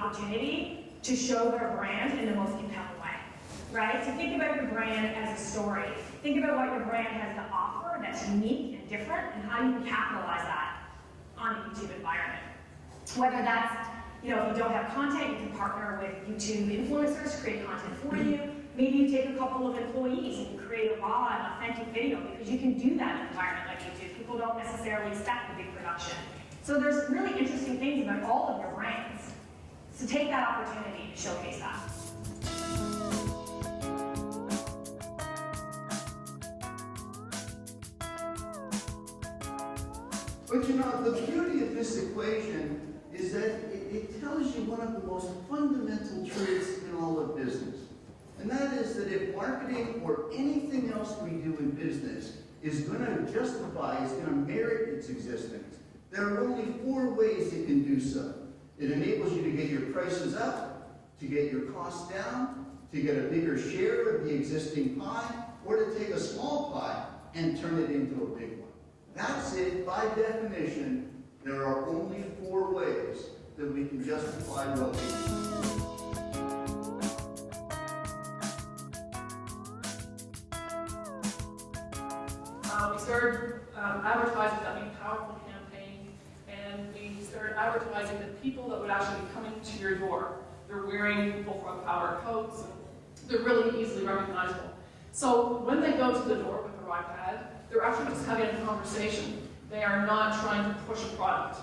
opportunity to show their brand in the most compelling way, right? So think about your brand as a story. Think about what your brand has to offer that's unique and different, and how you can capitalize that on a YouTube environment. Whether that's, if you don't have content, you can partner with YouTube influencers to create content for you. Maybe you take a couple of employees and you create a raw and authentic video, because you can do that in an environment like YouTube. People don't necessarily expect a big production. So there's really interesting things about all of your brands. So take that opportunity to showcase that. But the beauty of this equation is that it tells you one of the most fundamental truths in all of business. And that is that if marketing or anything else we do in business is going to justify, is going to merit its existence, there are only 4 ways it can do so. It enables you to get your prices up, to get your costs down, to get a bigger share of the existing pie, or to take a small pie and turn it into a big one. That's it. By definition, there are only 4 ways that we can justify what we do. We started advertising that Be Powerful campaign, and we started advertising that people that would actually be coming to your door, they're wearing Bullfrog Power coats, and they're really easily recognizable. So when they go to the door with their iPad, they're actually just having a conversation. They are not trying to push a product.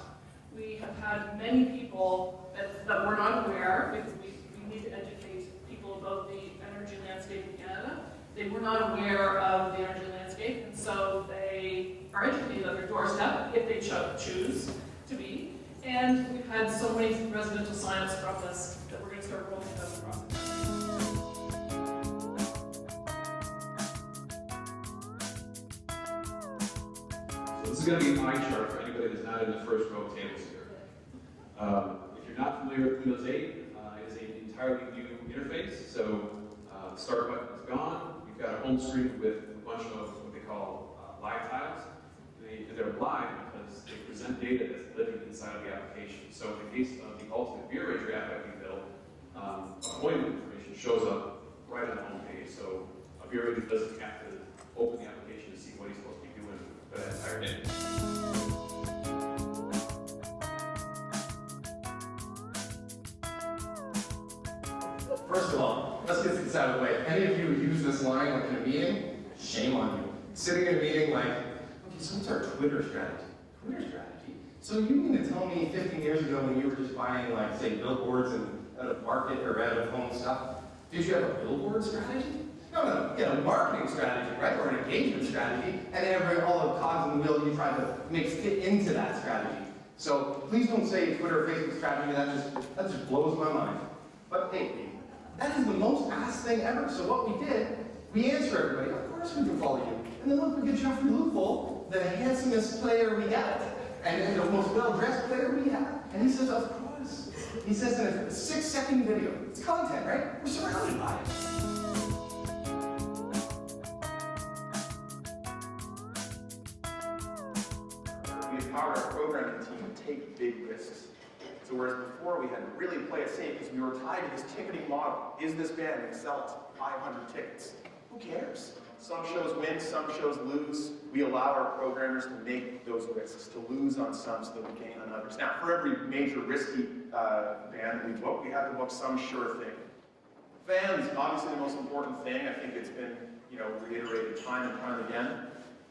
We have had many people that were not aware, because we need to educate people about the energy landscape in Canada. They were not aware of the energy landscape, and so they are educated on their doorstep if they choose to be. And we've had so many residential sign-ups from this that we're going to start rolling it out across the country. So this is going to be an eye chart for anybody that's not in the first row tables here. If you're not familiar with Windows 8, it is an entirely new interface. So the start button is gone. You've got a home screen with a bunch of what they call live tiles. They're live because they present data that's living inside of the application. So in the case of the ultimate beer ranger app that we built, appointment information shows up right on the home page. So a beer ranger doesn't have to open the application to see what he's supposed to be doing for that entire day. First of all, let's get this out of the way. If any of you use this line like in a meeting, shame on you. Sitting in a meeting like, okay, so what's our Twitter strategy? Twitter strategy? So you mean to tell me 15 years ago when you were just buying, like, say, billboards out of market or out of home stuff, did you have a billboard strategy? No, you had a marketing strategy, right? Or an engagement strategy, and all the cogs in the wheel you tried to make fit into that strategy. So please don't say Twitter or Facebook strategy, that just blows my mind. But hey, that is the most asked thing ever. So what we did, we answer everybody, of course we can follow you. And then look, we get Jeffrey Loophole, the handsomest player we got, and the most well-dressed player we have. And he says, of course. He says in a 6-second video, it's content, right? We're surrounded by it. We empowered our programming team to take big risks. So whereas before we had to really play it safe because we were tied to this ticketing model. Is this band going to sell 500 tickets? Who cares? Some shows win, some shows lose. We allow our programmers to make those risks, to lose on some so that we gain on others. Now, for every major risky band we book, we have to book some sure thing. Fans, obviously the most important thing. I think it's been, reiterated time and time again.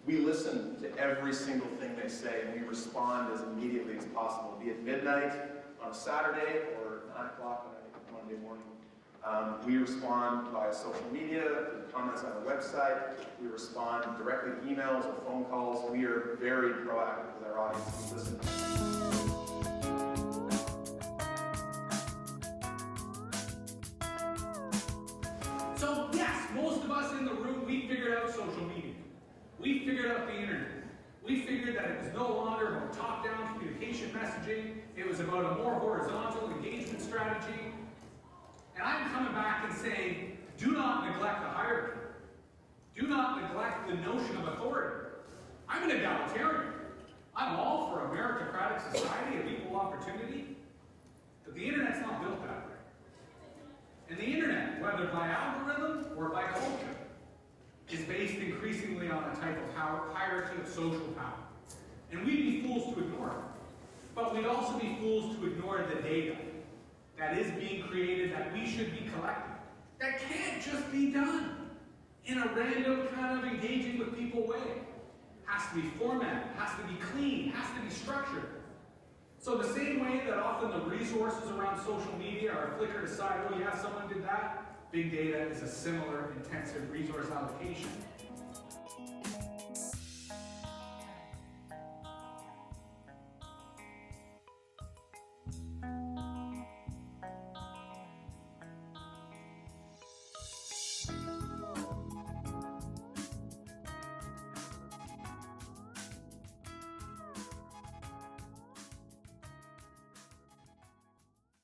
We listen to every single thing they say, and we respond as immediately as possible, be it midnight on a Saturday or 9 o'clock on a Monday morning. We respond via social media, comments on our website. We respond directly to emails or phone calls. We are very proactive with our audience. We listen. So yes, most of us in the room, we figured out social media. We figured out the internet. We figured that it was no longer about top-down communication messaging. It was about a more horizontal engagement strategy. And I'm coming back and saying, do not neglect the hierarchy. Do not neglect the notion of authority. I'm an egalitarian. I'm all for a meritocratic society of equal opportunity. But the internet's not built that way. And the internet, whether by algorithm or by culture, is based increasingly on a type of hierarchy of social power. And we'd be fools to ignore it. But we'd also be fools to ignore the data that is being created, that we should be collecting. That can't just be done in a random kind of engaging with people way. Has to be formatted, has to be clean, has to be structured. So the same way that often the resources around social media are flickered aside, oh yeah, someone did that, big data is a similar intensive resource allocation.